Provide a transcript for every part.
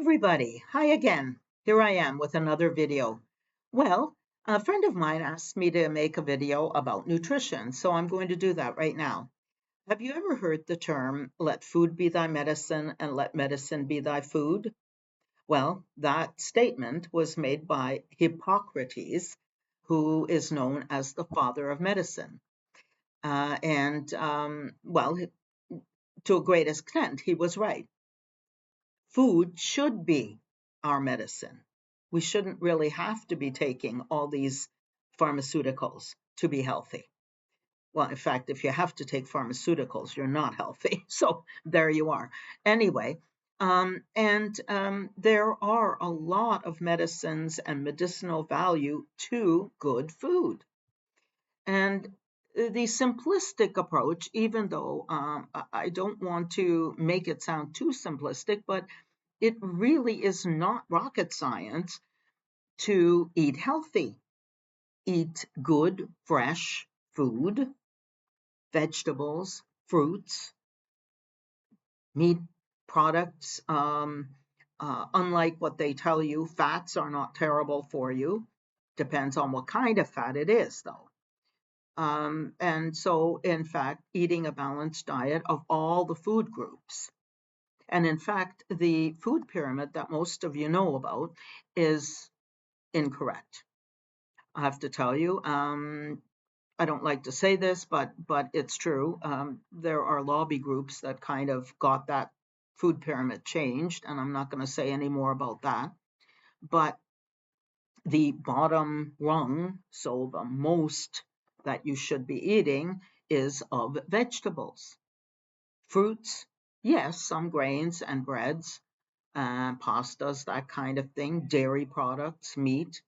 Everybody, hi again. Here I am with another video. Well, a friend of mine asked me to make a video about nutrition, so I'm going to do that right now. Have you ever heard the term, let food be thy medicine and let medicine be thy food? Well, that statement was made by Hippocrates, who is known as the father of medicine. Well, to a great extent, he was right. Food should be our medicine. We shouldn't really have to be taking all these pharmaceuticals to be healthy. Well, in fact, if you have to take pharmaceuticals, you're not healthy. So there you are. Anyway, there are a lot of medicines and medicinal value to good food. And the simplistic approach, even though I don't want to make it sound too simplistic, but it really is not rocket science to eat healthy, eat good, fresh food, vegetables, fruits, meat products. Unlike what they tell you, fats are not terrible for you. Depends on what kind of fat it is, though. And so, in fact, eating a balanced diet of all the food groups. And in fact, the food pyramid that most of you know about is incorrect. I have to tell you, I don't like to say this, but it's true. There are lobby groups that kind of got that food pyramid changed, and I'm not going to say any more about that. But the bottom rung, so the most that you should be eating, is of vegetables. Fruits, yes, some grains and breads, pastas, that kind of thing, dairy products, meat.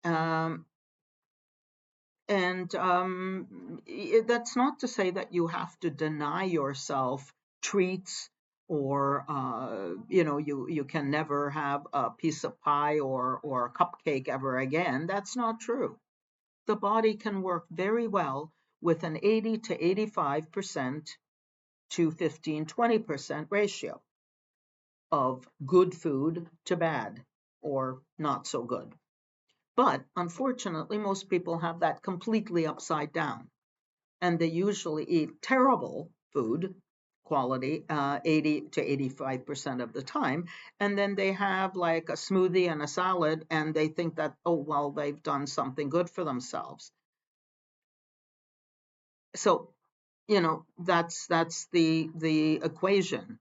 Um, that's not to say that you have to deny yourself treats or you can never have a piece of pie or a cupcake ever again. That's not true. The body can work very well with an 80 to 85% to 15-20% ratio of good food to bad or not so good. But unfortunately, most people have that completely upside down. And they usually eat terrible food quality 80 to 85% of the time. And then they have like a smoothie and a salad, and they think that, oh, well, they've done something good for themselves. So, that's the equation.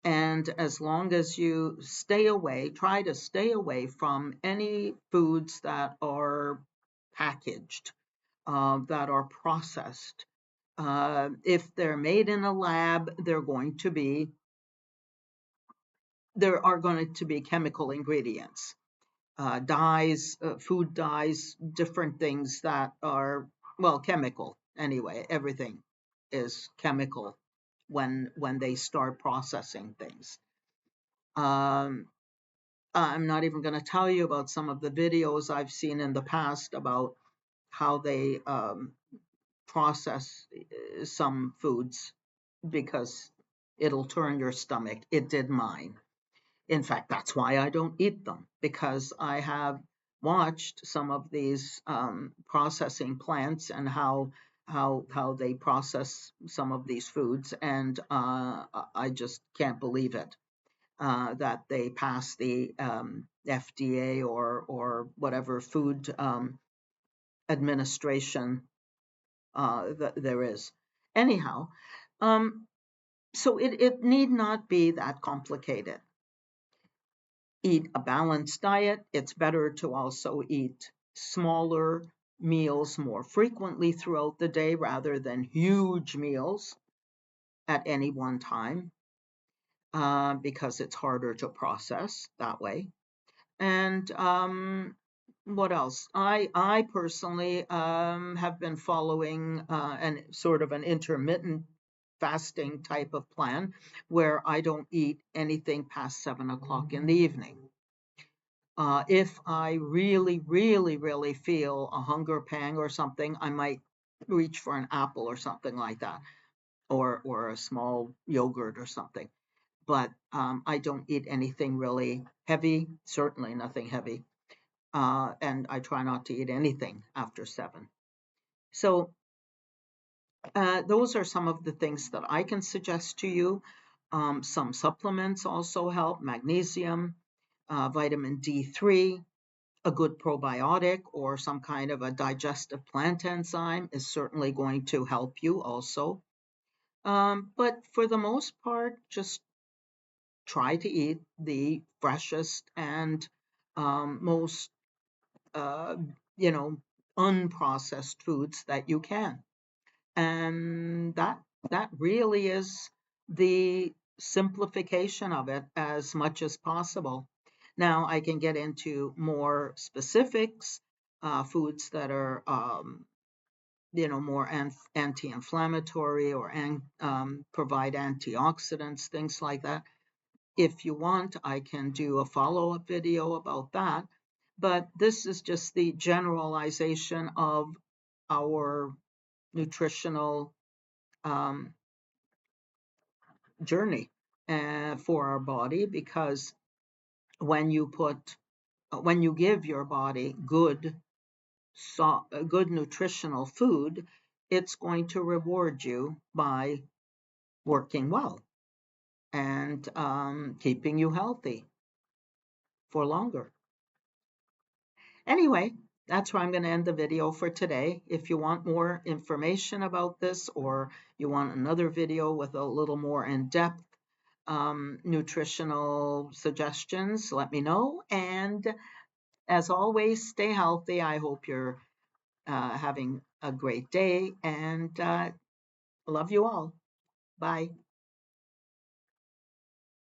And as long as you try to stay away from any foods that are packaged, that are processed. If they're made in a lab, there are going to be chemical ingredients, dyes, food dyes, different things that are, well, chemical anyway. Everything is chemical when they start processing things. Um, I'm not even going to tell you about some of the videos I've seen in the past about how they process some foods because it'll turn your stomach. It did mine. In fact, that's why I don't eat them, because I have watched some of these processing plants and how they process some of these foods, and I just can't believe it that they pass the FDA or whatever food administration that there is. Anyhow, um, so it need not be that complicated. Eat a balanced diet. It's better to also eat smaller meals more frequently throughout the day rather than huge meals at any one time, because it's harder to process that way. And what else? I personally have been following an sort of an intermittent fasting type of plan where I don't eat anything past 7 o'clock in the evening. If I really, really, really feel a hunger pang or something, I might reach for an apple or something like that, or a small yogurt or something. but I don't eat anything really heavy, certainly nothing heavy. And I try not to eat anything after 7. So those are some of the things that I can suggest to you. Some supplements also help: magnesium, vitamin D3, a good probiotic or some kind of a digestive plant enzyme is certainly going to help you also. But for the most part, just try to eat the freshest and most, uh, you know, unprocessed foods that you can. And that really is the simplification of it as much as possible. Now I can get into more specifics, foods that are more anti-inflammatory or provide antioxidants, things like that. If you want, I can do a follow-up video about that. But this is just the generalization of our nutritional um, journey for our body, because when you give your body good nutritional food, it's going to reward you by working well and keeping you healthy for longer. Anyway, that's where I'm going to end the video for today. If you want more information about this, or you want another video with a little more in-depth nutritional suggestions, let me know. And as always, stay healthy. I hope you're having a great day, and love you all. Bye.